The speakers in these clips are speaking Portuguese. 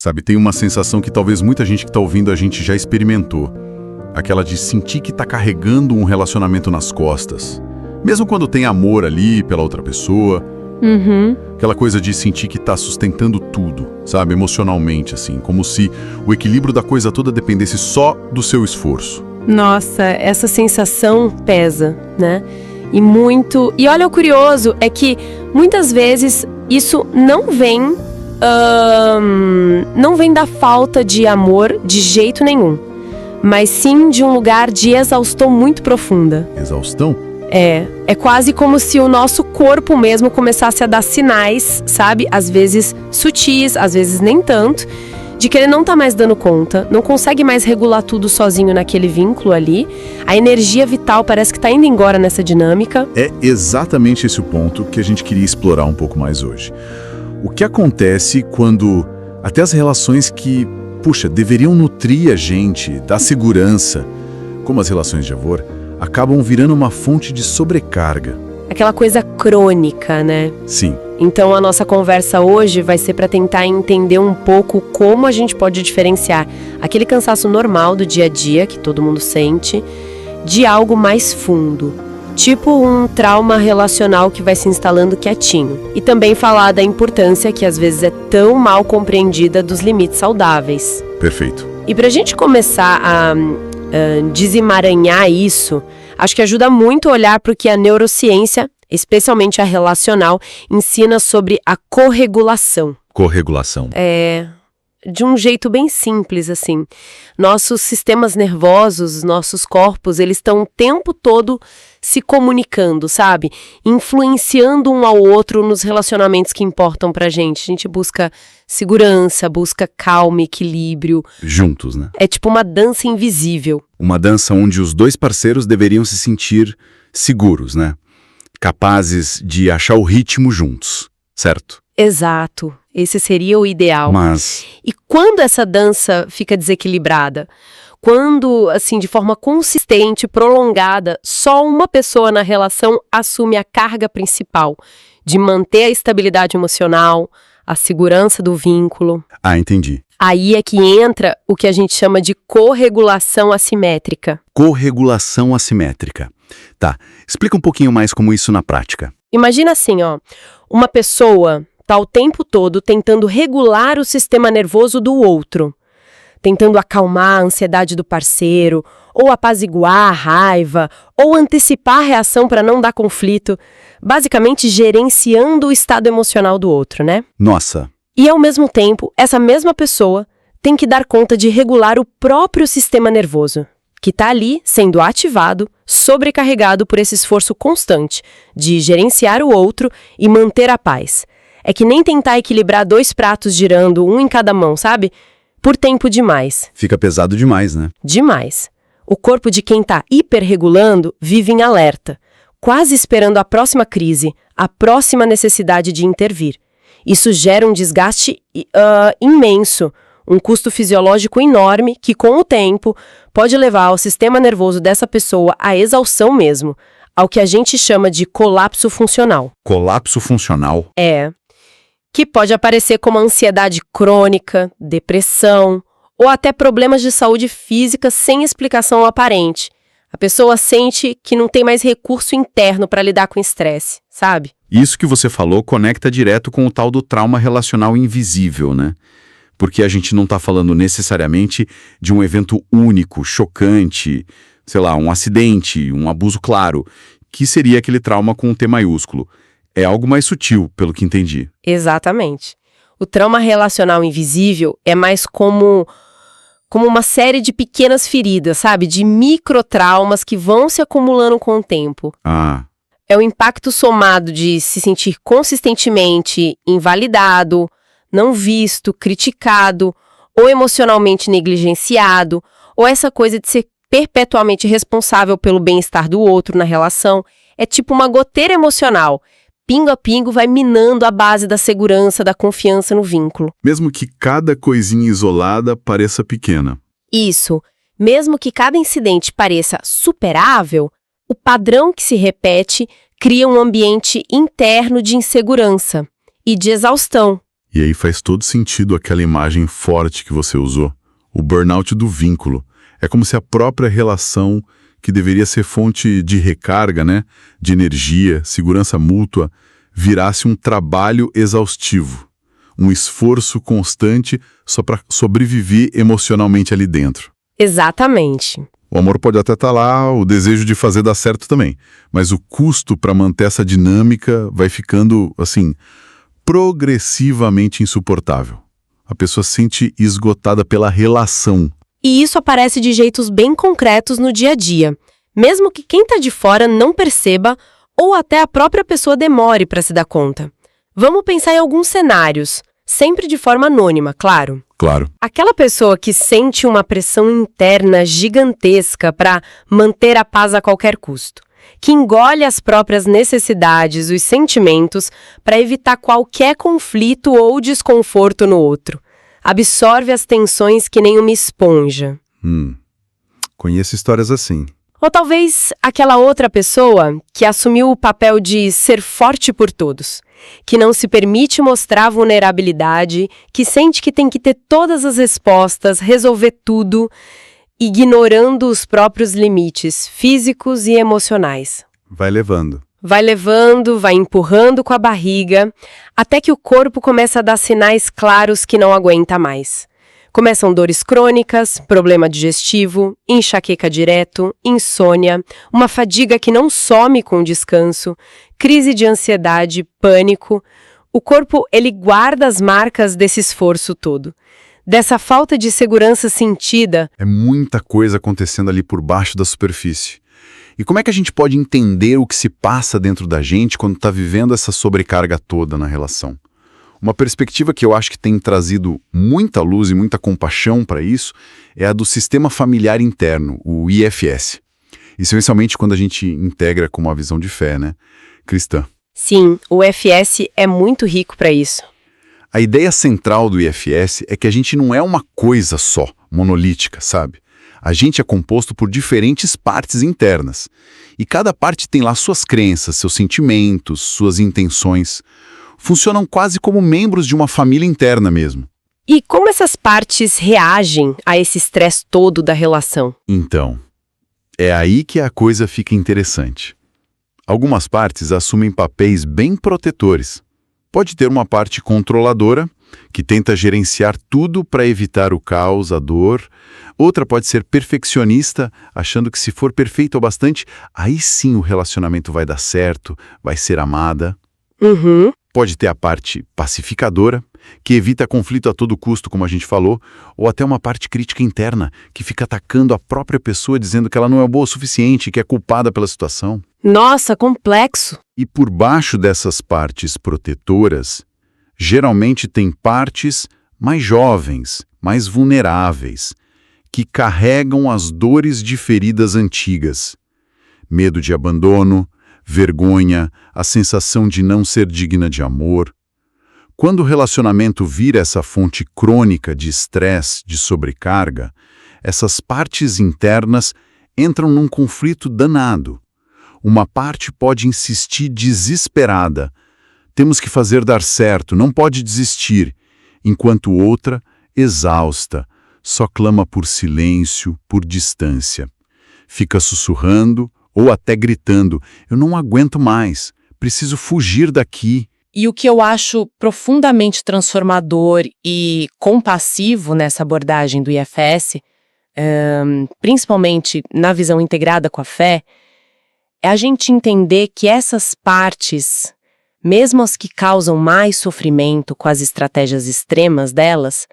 Sabe, tem uma sensação que talvez muita gente que tá ouvindo a gente já experimentou. Aquela de sentir que tá carregando um relacionamento nas costas. Mesmo quando tem amor ali pela outra pessoa. Aquela coisa de sentir que tá sustentando tudo, sabe, emocionalmente, assim. Como se o equilíbrio da coisa toda dependesse só do seu esforço. Nossa, essa sensação pesa, né? E muito... E olha, o curioso é que muitas vezes isso não vem da falta de amor de jeito nenhum, mas sim de um lugar de exaustão muito profunda. Exaustão? É quase como se o nosso corpo mesmo começasse a dar sinais, sabe? Às vezes sutis, às vezes nem tanto, de que ele não tá mais dando conta, não consegue mais regular tudo sozinho naquele vínculo ali. A energia vital parece que tá indo embora nessa dinâmica. É exatamente esse o ponto que a gente queria explorar um pouco mais hoje. O que acontece quando até as relações que, puxa, deveriam nutrir a gente, dar segurança, como as relações de amor, acabam virando uma fonte de sobrecarga. Aquela coisa crônica, né? Sim. Então a nossa conversa hoje vai ser para tentar entender um pouco como a gente pode diferenciar aquele cansaço normal do dia a dia, que todo mundo sente, de algo mais fundo. Tipo um trauma relacional que vai se instalando quietinho. E também falar da importância, que às vezes é tão mal compreendida, dos limites saudáveis. Perfeito. E pra gente começar a desemaranhar isso, acho que ajuda muito olhar para o que a neurociência, especialmente a relacional, ensina sobre a corregulação. Corregulação. De um jeito bem simples, assim. Nossos sistemas nervosos, nossos corpos, eles estão o tempo todo se comunicando, sabe? Influenciando um ao outro nos relacionamentos que importam pra gente. A gente busca segurança, busca calma, equilíbrio. Juntos, né? É tipo uma dança invisível. Uma dança onde os dois parceiros deveriam se sentir seguros, né? Capazes de achar o ritmo juntos, certo? Exato. Esse seria o ideal. Mas... E quando essa dança fica desequilibrada? Quando, assim, de forma consistente, prolongada, só uma pessoa na relação assume a carga principal de manter a estabilidade emocional, a segurança do vínculo. Ah, entendi. Aí é que entra o que a gente chama de corregulação assimétrica. Corregulação assimétrica. Tá, explica um pouquinho mais como isso na prática. Imagina assim, ó, uma pessoa tá o tempo todo tentando regular o sistema nervoso do outro, tentando acalmar a ansiedade do parceiro, ou apaziguar a raiva, ou antecipar a reação para não dar conflito, basicamente gerenciando o estado emocional do outro, né? Nossa. E ao mesmo tempo, essa mesma pessoa tem que dar conta de regular o próprio sistema nervoso, que está ali sendo ativado, sobrecarregado por esse esforço constante de gerenciar o outro e manter a paz. É que nem tentar equilibrar dois pratos girando, um em cada mão, sabe? Por tempo demais. Fica pesado demais, né? Demais. O corpo de quem está hiperregulando vive em alerta, quase esperando a próxima crise, a próxima necessidade de intervir. Isso gera um desgaste imenso, um custo fisiológico enorme que, com o tempo, pode levar ao sistema nervoso dessa pessoa à exaustão mesmo, ao que a gente chama de colapso funcional. Colapso funcional? Que pode aparecer como ansiedade crônica, depressão ou até problemas de saúde física sem explicação aparente. A pessoa sente que não tem mais recurso interno para lidar com o estresse, sabe? Isso que você falou conecta direto com o tal do trauma relacional invisível, né? Porque a gente não está falando necessariamente de um evento único, chocante, sei lá, um acidente, um abuso claro, que seria aquele trauma com um T maiúsculo. É algo mais sutil, pelo que entendi. Exatamente. O trauma relacional invisível é mais como uma série de pequenas feridas, sabe? De microtraumas que vão se acumulando com o tempo. Ah. É o impacto somado de se sentir consistentemente invalidado, não visto, criticado, ou emocionalmente negligenciado, ou essa coisa de ser perpetuamente responsável pelo bem-estar do outro na relação. É tipo uma goteira emocional. Pingo a pingo vai minando a base da segurança, da confiança no vínculo. Mesmo que cada coisinha isolada pareça pequena. Isso. Mesmo que cada incidente pareça superável, o padrão que se repete cria um ambiente interno de insegurança e de exaustão, E aí faz todo sentido aquela imagem forte que você usou, o burnout do vínculo. É como se a própria relação, que deveria ser fonte de recarga, né, de energia, segurança mútua, virasse um trabalho exaustivo, um esforço constante só para sobreviver emocionalmente ali dentro. Exatamente. O amor pode até estar lá, o desejo de fazer dar certo também, mas o custo para manter essa dinâmica vai ficando, assim, progressivamente insuportável. A pessoa se sente esgotada pela relação. E isso aparece de jeitos bem concretos no dia a dia, mesmo que quem está de fora não perceba ou até a própria pessoa demore para se dar conta. Vamos pensar em alguns cenários, sempre de forma anônima, claro. Claro. Aquela pessoa que sente uma pressão interna gigantesca para manter a paz a qualquer custo, que engole as próprias necessidades, os sentimentos, para evitar qualquer conflito ou desconforto no outro. Absorve as tensões que nem uma esponja. Conheço histórias assim. Ou talvez aquela outra pessoa que assumiu o papel de ser forte por todos, que não se permite mostrar vulnerabilidade, que sente que tem que ter todas as respostas, resolver tudo, ignorando os próprios limites físicos e emocionais. Vai levando. Vai levando, vai empurrando com a barriga, até que o corpo começa a dar sinais claros que não aguenta mais. Começam dores crônicas, problema digestivo, enxaqueca direto, insônia, uma fadiga que não some com o descanso, crise de ansiedade, pânico. O corpo, ele guarda as marcas desse esforço todo. Dessa falta de segurança sentida. É muita coisa acontecendo ali por baixo da superfície. E como é que a gente pode entender o que se passa dentro da gente quando está vivendo essa sobrecarga toda na relação? Uma perspectiva que eu acho que tem trazido muita luz e muita compaixão para isso é a do sistema familiar interno, o IFS. Especialmente quando a gente integra com uma visão de fé, né, cristã. Sim, o IFS é muito rico para isso. A ideia central do IFS é que a gente não é uma coisa só, monolítica, sabe? A gente é composto por diferentes partes internas. E cada parte tem lá suas crenças, seus sentimentos, suas intenções. Funcionam quase como membros de uma família interna mesmo. E como essas partes reagem a esse estresse todo da relação? Então, é aí que a coisa fica interessante. Algumas partes assumem papéis bem protetores. Pode ter uma parte controladora, que tenta gerenciar tudo para evitar o caos, a dor. Outra pode ser perfeccionista, achando que se for perfeito o bastante, aí sim o relacionamento vai dar certo, vai ser amada. Pode ter a parte pacificadora, que evita conflito a todo custo, como a gente falou, ou até uma parte crítica interna, que fica atacando a própria pessoa, dizendo que ela não é boa o suficiente, que é culpada pela situação. Nossa, complexo! E por baixo dessas partes protetoras, geralmente tem partes mais jovens, mais vulneráveis, que carregam as dores de feridas antigas. Medo de abandono, vergonha, a sensação de não ser digna de amor. Quando o relacionamento vira essa fonte crônica de estresse, de sobrecarga, essas partes internas entram num conflito danado. Uma parte pode insistir desesperada. Temos que fazer dar certo, não pode desistir. Enquanto outra, exausta, só clama por silêncio, por distância. Fica sussurrando ou até gritando, eu não aguento mais, preciso fugir daqui. E o que eu acho profundamente transformador e compassivo nessa abordagem do IFS, principalmente na visão integrada com a fé, é a gente entender que essas partes, mesmo as que causam mais sofrimento com as estratégias extremas delas,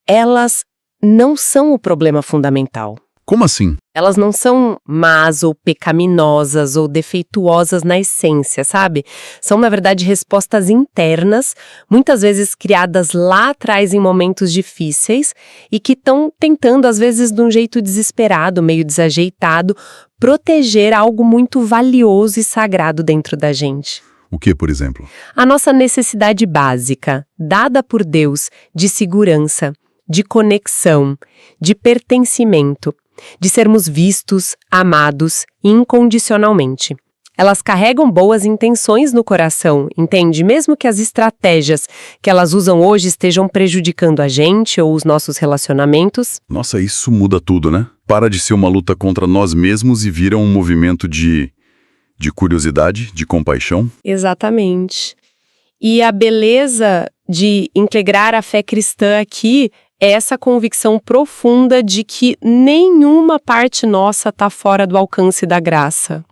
elas não são o problema fundamental. Como assim? Elas não são más ou pecaminosas ou defeituosas na essência, sabe? São, na verdade, respostas internas, muitas vezes criadas lá atrás em momentos difíceis e que estão tentando, às vezes, de um jeito desesperado, meio desajeitado, proteger algo muito valioso e sagrado dentro da gente. O que, por exemplo? A nossa necessidade básica, dada por Deus, de segurança, de conexão, de pertencimento, de sermos vistos, amados incondicionalmente. Elas carregam boas intenções no coração, entende? Mesmo que as estratégias que elas usam hoje estejam prejudicando a gente ou os nossos relacionamentos. Nossa, isso muda tudo, né? Para de ser uma luta contra nós mesmos e vira um movimento de curiosidade, de compaixão. Exatamente. E a beleza de integrar a fé cristã aqui é essa convicção profunda de que nenhuma parte nossa está fora do alcance da graça,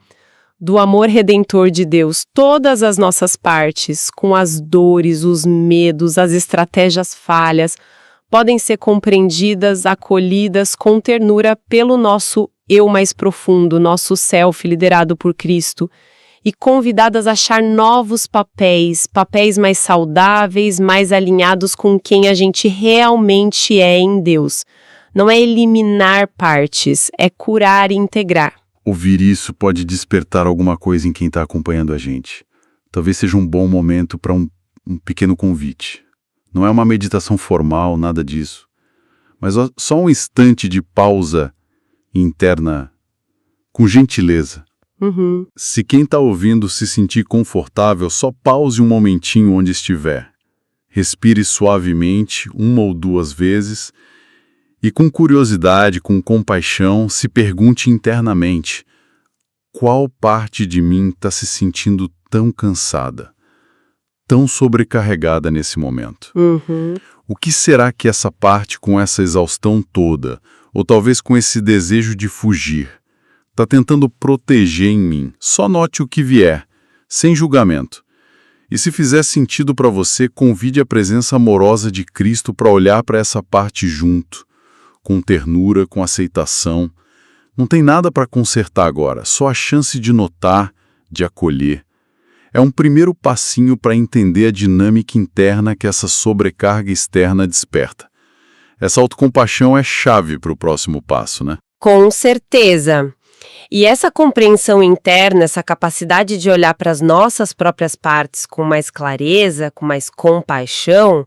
do amor redentor de Deus. Todas as nossas partes, com as dores, os medos, as estratégias falhas, podem ser compreendidas, acolhidas com ternura pelo nosso eu mais profundo, nosso self liderado por Cristo, e convidadas a achar novos papéis mais saudáveis, mais alinhados com quem a gente realmente é em Deus. Não é eliminar partes, é curar e integrar. Ouvir isso pode despertar alguma coisa em quem está acompanhando a gente. Talvez seja um bom momento para um pequeno convite. Não é uma meditação formal, nada disso. Mas só um instante de pausa interna com gentileza. Se quem está ouvindo se sentir confortável, só pause um momentinho onde estiver. Respire suavemente, 1 ou 2 vezes, e com curiosidade, com compaixão, se pergunte internamente: qual parte de mim está se sentindo tão cansada, tão sobrecarregada nesse momento? O que será que essa parte, com essa exaustão toda, ou talvez com esse desejo de fugir, está tentando proteger em mim? Só note o que vier, sem julgamento. E se fizer sentido para você, convide a presença amorosa de Cristo para olhar para essa parte junto, com ternura, com aceitação. Não tem nada para consertar agora, só a chance de notar, de acolher. É um primeiro passinho para entender a dinâmica interna que essa sobrecarga externa desperta. Essa autocompaixão é chave para o próximo passo, né? Com certeza. E essa compreensão interna, essa capacidade de olhar para as nossas próprias partes com mais clareza, com mais compaixão,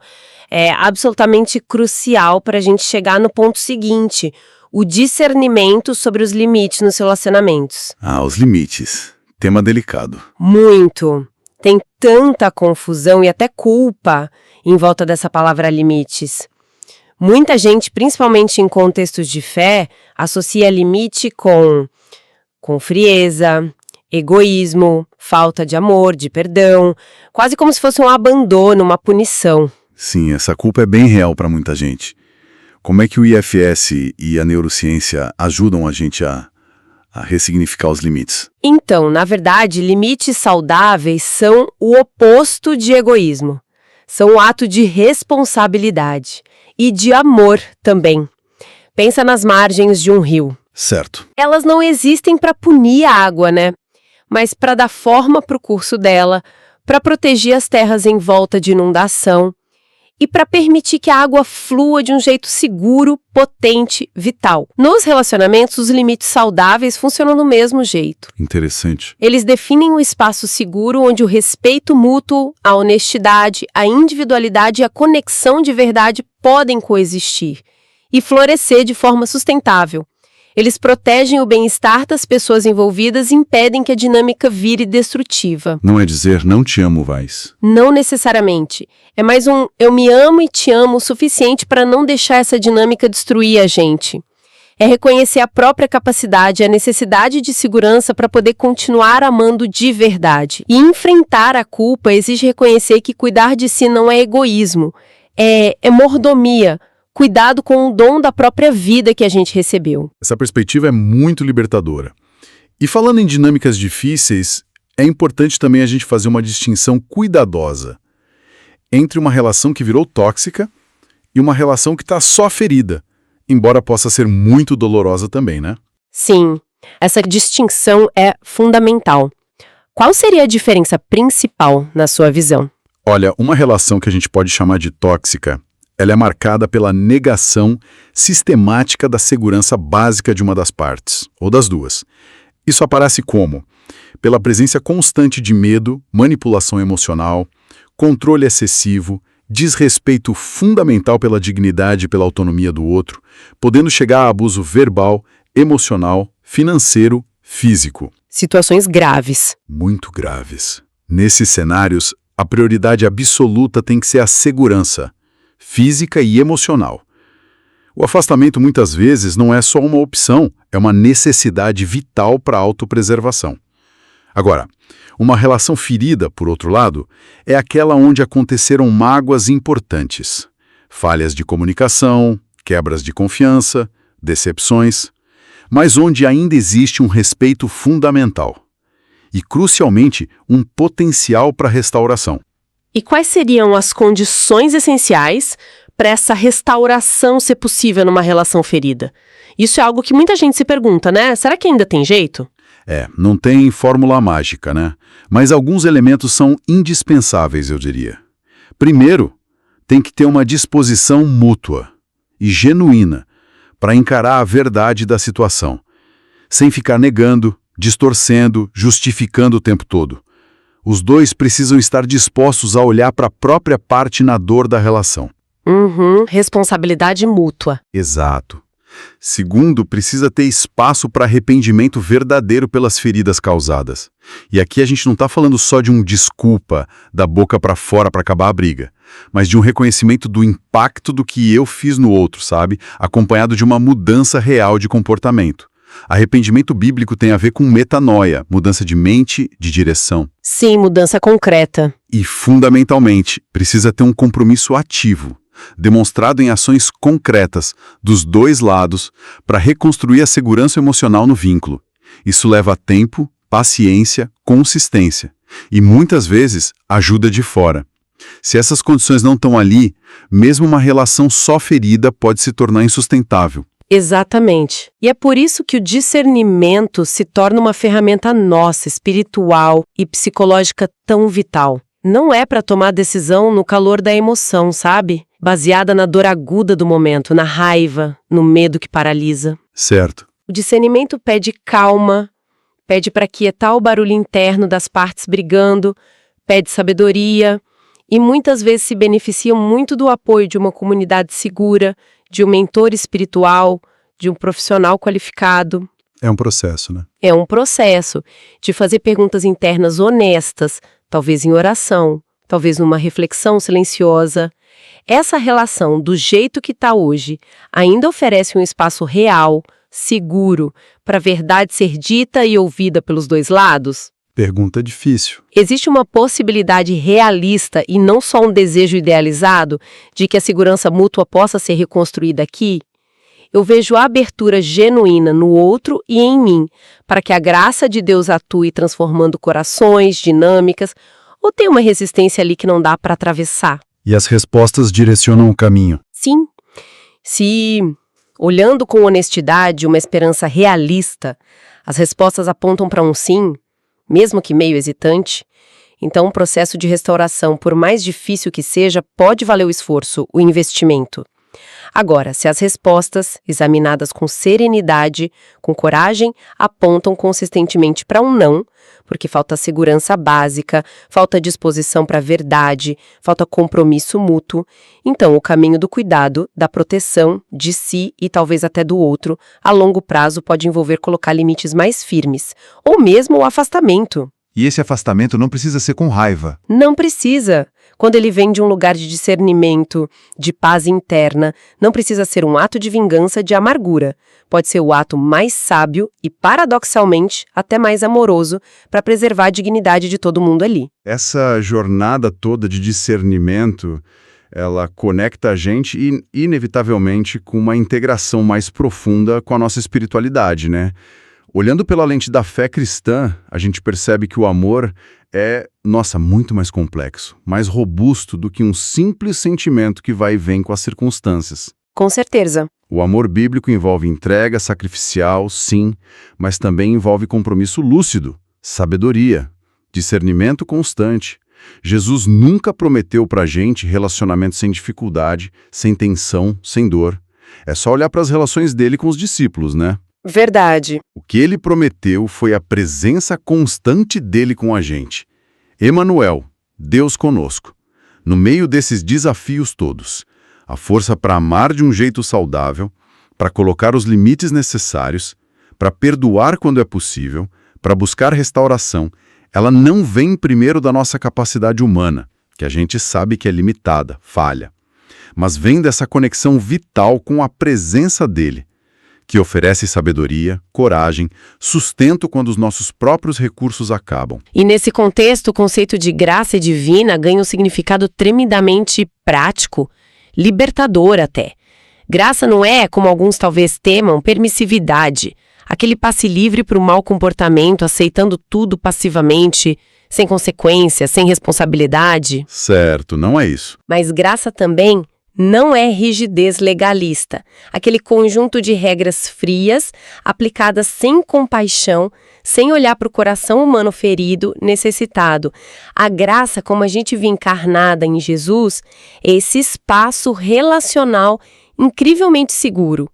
é absolutamente crucial para a gente chegar no ponto seguinte, o discernimento sobre os limites nos relacionamentos. Os limites. Tema delicado. Muito. Tem tanta confusão e até culpa em volta dessa palavra limites. Muita gente, principalmente em contextos de fé, associa limite com frieza, egoísmo, falta de amor, de perdão, quase como se fosse um abandono, uma punição. Sim, essa culpa é bem real para muita gente. Como é que o IFS e a neurociência ajudam a gente a ressignificar os limites? Então, na verdade, limites saudáveis são o oposto de egoísmo. São um ato de responsabilidade e de amor também. Pensa nas margens de um rio. Certo. Elas não existem para punir a água, né? Mas para dar forma para o curso dela, para proteger as terras em volta de inundação e para permitir que a água flua de um jeito seguro, potente, vital. Nos relacionamentos, os limites saudáveis funcionam do mesmo jeito. Interessante. Eles definem um espaço seguro onde o respeito mútuo, a honestidade, a individualidade e a conexão de verdade podem coexistir e florescer de forma sustentável. Eles protegem o bem-estar das pessoas envolvidas e impedem que a dinâmica vire destrutiva. Não é dizer não te amo, Vaz. Não necessariamente. É mais um eu me amo e te amo o suficiente para não deixar essa dinâmica destruir a gente. É reconhecer a própria capacidade e a necessidade de segurança para poder continuar amando de verdade. E enfrentar a culpa exige reconhecer que cuidar de si não é egoísmo, é mordomia. Cuidado com o dom da própria vida que a gente recebeu. Essa perspectiva é muito libertadora. E falando em dinâmicas difíceis, é importante também a gente fazer uma distinção cuidadosa entre uma relação que virou tóxica e uma relação que está só ferida, embora possa ser muito dolorosa também, né? Sim, essa distinção é fundamental. Qual seria a diferença principal na sua visão? Olha, uma relação que a gente pode chamar de tóxica, ela é marcada pela negação sistemática da segurança básica de uma das partes, ou das duas. Isso aparece como? Pela presença constante de medo, manipulação emocional, controle excessivo, desrespeito fundamental pela dignidade e pela autonomia do outro, podendo chegar a abuso verbal, emocional, financeiro, físico. Situações graves. Muito graves. Nesses cenários, a prioridade absoluta tem que ser a segurança, física e emocional. O afastamento muitas vezes não é só uma opção, é uma necessidade vital para a autopreservação. Agora, uma relação ferida, por outro lado, é aquela onde aconteceram mágoas importantes. Falhas de comunicação, quebras de confiança, decepções, mas onde ainda existe um respeito fundamental. E, crucialmente, um potencial para restauração. E quais seriam as condições essenciais para essa restauração ser possível numa relação ferida? Isso é algo que muita gente se pergunta, né? Será que ainda tem jeito? Não tem fórmula mágica, né? Mas alguns elementos são indispensáveis, eu diria. Primeiro, tem que ter uma disposição mútua e genuína para encarar a verdade da situação, sem ficar negando, distorcendo, justificando o tempo todo. Os dois precisam estar dispostos a olhar para a própria parte na dor da relação. Responsabilidade mútua. Exato. Segundo, precisa ter espaço para arrependimento verdadeiro pelas feridas causadas. E aqui a gente não está falando só de um desculpa da boca para fora para acabar a briga, mas de um reconhecimento do impacto do que eu fiz no outro, sabe? Acompanhado de uma mudança real de comportamento. Arrependimento bíblico tem a ver com metanoia, mudança de mente, de direção. Sim, mudança concreta. E, fundamentalmente, precisa ter um compromisso ativo, demonstrado em ações concretas dos dois lados para reconstruir a segurança emocional no vínculo. Isso leva tempo, paciência, consistência e, muitas vezes, ajuda de fora. Se essas condições não estão ali, mesmo uma relação só ferida pode se tornar insustentável. Exatamente. E é por isso que o discernimento se torna uma ferramenta nossa, espiritual e psicológica tão vital. Não é para tomar decisão no calor da emoção, sabe? Baseada na dor aguda do momento, na raiva, no medo que paralisa. Certo. O discernimento pede calma, pede para quietar o barulho interno das partes brigando, pede sabedoria e muitas vezes se beneficiam muito do apoio de uma comunidade segura, de um mentor espiritual, de um profissional qualificado. É um processo, né? É um processo de fazer perguntas internas honestas, talvez em oração, talvez numa reflexão silenciosa. Essa relação, do jeito que está hoje, ainda oferece um espaço real, seguro, para a verdade ser dita e ouvida pelos dois lados? Pergunta difícil. Existe uma possibilidade realista e não só um desejo idealizado de que a segurança mútua possa ser reconstruída aqui? Eu vejo a abertura genuína no outro e em mim, para que a graça de Deus atue transformando corações, dinâmicas, ou tem uma resistência ali que não dá para atravessar? E as respostas direcionam o caminho. Sim. Se, olhando com honestidade, uma esperança realista, as respostas apontam para um sim, mesmo que meio hesitante, então o processo de restauração, por mais difícil que seja, pode valer o esforço, o investimento. Agora, se as respostas, examinadas com serenidade, com coragem, apontam consistentemente para um não, porque falta segurança básica, falta disposição para a verdade, falta compromisso mútuo, então o caminho do cuidado, da proteção de si e talvez até do outro, a longo prazo pode envolver colocar limites mais firmes, ou mesmo o afastamento. E esse afastamento não precisa ser com raiva. Não precisa. Quando ele vem de um lugar de discernimento, de paz interna, não precisa ser um ato de vingança, de amargura. Pode ser o ato mais sábio e, paradoxalmente, até mais amoroso para preservar a dignidade de todo mundo ali. Essa jornada toda de discernimento, ela conecta a gente inevitavelmente com uma integração mais profunda com a nossa espiritualidade, né? Olhando pela lente da fé cristã, a gente percebe que o amor é, muito mais complexo, mais robusto do que um simples sentimento que vai e vem com as circunstâncias. Com certeza. O amor bíblico envolve entrega sacrificial, sim, mas também envolve compromisso lúcido, sabedoria, discernimento constante. Jesus nunca prometeu pra gente relacionamento sem dificuldade, sem tensão, sem dor. É só olhar para as relações dele com os discípulos, né? Verdade. O que ele prometeu foi a presença constante dele com a gente. Emanuel, Deus conosco. No meio desses desafios todos, a força para amar de um jeito saudável, para colocar os limites necessários, para perdoar quando é possível, Para buscar restauração, ela não vem primeiro da nossa capacidade humana, que a gente sabe que é limitada, falha, mas vem dessa conexão vital com a presença dele, que oferece sabedoria, coragem, sustento quando os nossos próprios recursos acabam. E nesse contexto, o conceito de graça divina ganha um significado tremendamente prático, libertador até. Graça não é, como alguns talvez temam, permissividade, aquele passe livre para o mau comportamento, aceitando tudo passivamente, sem consequência, sem responsabilidade. Certo, não é isso. Mas graça também não é rigidez legalista, aquele conjunto de regras frias, aplicadas sem compaixão, sem olhar para o coração humano ferido, necessitado. A graça, como a gente vê encarnada em Jesus, é esse espaço relacional incrivelmente seguro,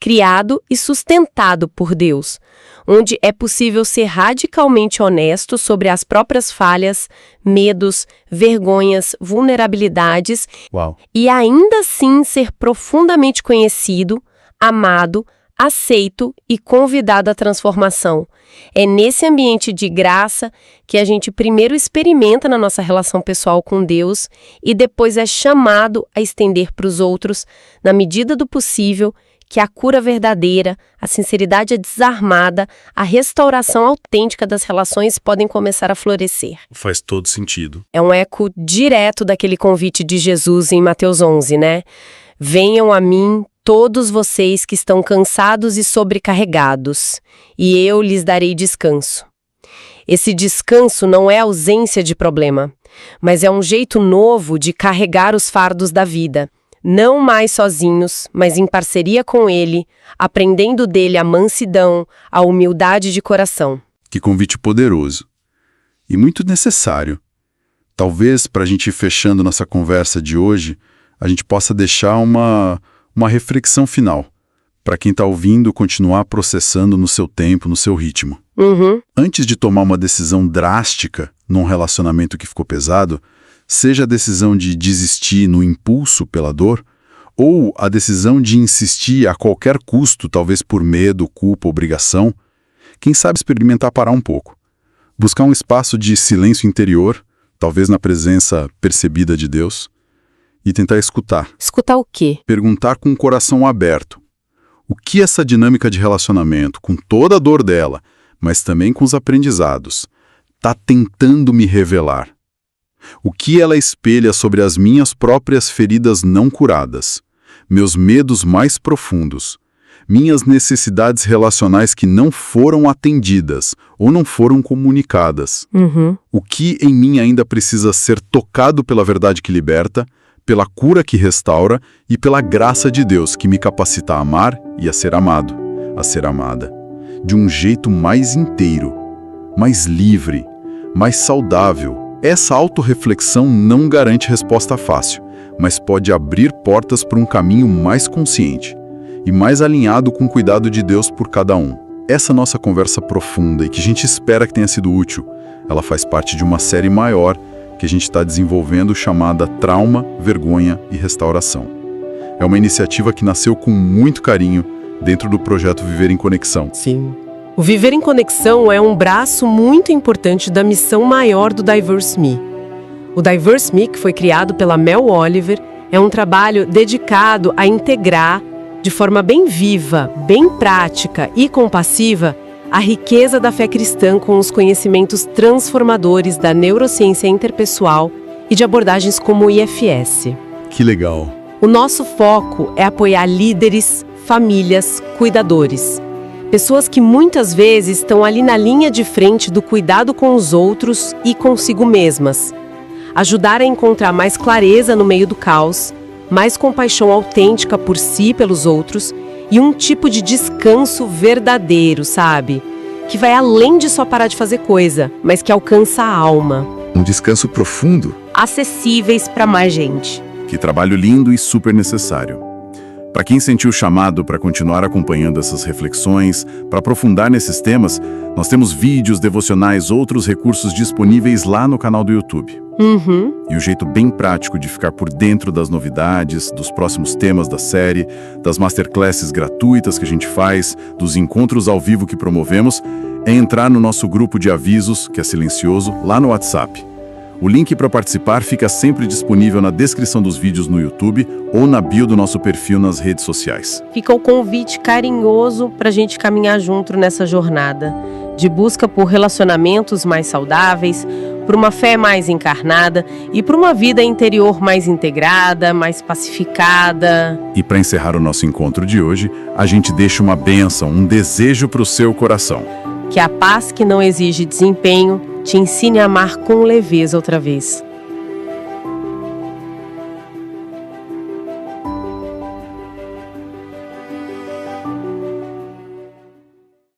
criado e sustentado por Deus, onde é possível ser radicalmente honesto sobre as próprias falhas, medos, vergonhas, vulnerabilidades. Uau. E ainda assim ser profundamente conhecido, amado, aceito e convidado à transformação. É nesse ambiente de graça que a gente primeiro experimenta na nossa relação pessoal com Deus e depois é chamado a estender para os outros, na medida do possível, que a cura verdadeira, a sinceridade desarmada, a restauração autêntica das relações podem começar a florescer. Faz todo sentido. É um eco direto daquele convite de Jesus em Mateus 11, né? Venham a mim todos vocês que estão cansados e sobrecarregados, e eu lhes darei descanso. Esse descanso não é ausência de problema, mas é um jeito novo de carregar os fardos da vida. Não mais sozinhos, mas em parceria com Ele, aprendendo dele a mansidão, a humildade de coração. Que convite poderoso. E muito necessário. Talvez, para a gente ir fechando nossa conversa de hoje, a gente possa deixar uma reflexão final, para quem está ouvindo continuar processando no seu tempo, no seu ritmo. Antes de tomar uma decisão drástica num relacionamento que ficou pesado, seja a decisão de desistir no impulso pela dor, ou a decisão de insistir a qualquer custo, talvez por medo, culpa, obrigação, quem sabe experimentar parar um pouco. Buscar um espaço de silêncio interior, talvez na presença percebida de Deus, e tentar escutar. Escutar o quê? Perguntar com o coração aberto. O que essa dinâmica de relacionamento, com toda a dor dela, mas também com os aprendizados, está tentando me revelar? O que ela espelha sobre as minhas próprias feridas não curadas, meus medos mais profundos, minhas necessidades relacionais que não foram atendidas ou não foram comunicadas? O que em mim ainda precisa ser tocado pela verdade que liberta, pela cura que restaura e pela graça de Deus que me capacita a amar e a ser amado, a ser amada, de um jeito mais inteiro, mais livre, mais saudável. Essa autorreflexão não garante resposta fácil, mas pode abrir portas para um caminho mais consciente e mais alinhado com o cuidado de Deus por cada um. Essa nossa conversa profunda e que a gente espera que tenha sido útil, ela faz parte de uma série maior que a gente está desenvolvendo chamada Trauma, Vergonha e Restauração. É uma iniciativa que nasceu com muito carinho dentro do projeto Viver em Conexão. Sim. O Viver em Conexão é um braço muito importante da missão maior do Diverse Me. O Diverse Me, que foi criado pela Mel Oliver, é um trabalho dedicado a integrar, de forma bem viva, bem prática e compassiva, a riqueza da fé cristã com os conhecimentos transformadores da neurociência interpessoal e de abordagens como o IFS. Que legal! O nosso foco é apoiar líderes, famílias, cuidadores. Pessoas que muitas vezes estão ali na linha de frente do cuidado com os outros e consigo mesmas. Ajudar a encontrar mais clareza no meio do caos, mais compaixão autêntica por si e pelos outros e um tipo de descanso verdadeiro, sabe? Que vai além de só parar de fazer coisa, mas que alcança a alma. Um descanso profundo. Acessíveis para mais gente. Que trabalho lindo e super necessário. Para quem sentiu o chamado para continuar acompanhando essas reflexões, para aprofundar nesses temas, nós temos vídeos, devocionais, outros recursos disponíveis lá no canal do YouTube. E o jeito bem prático de ficar por dentro das novidades, dos próximos temas da série, das masterclasses gratuitas que a gente faz, dos encontros ao vivo que promovemos, é entrar no nosso grupo de avisos, que é silencioso, lá no WhatsApp. O link para participar fica sempre disponível na descrição dos vídeos no YouTube ou na bio do nosso perfil nas redes sociais. Fica o convite carinhoso para a gente caminhar junto nessa jornada de busca por relacionamentos mais saudáveis, por uma fé mais encarnada e por uma vida interior mais integrada, mais pacificada. E para encerrar o nosso encontro de hoje, a gente deixa uma bênção, um desejo para o seu coração. Que a paz que não exige desempenho te ensine a amar com leveza outra vez.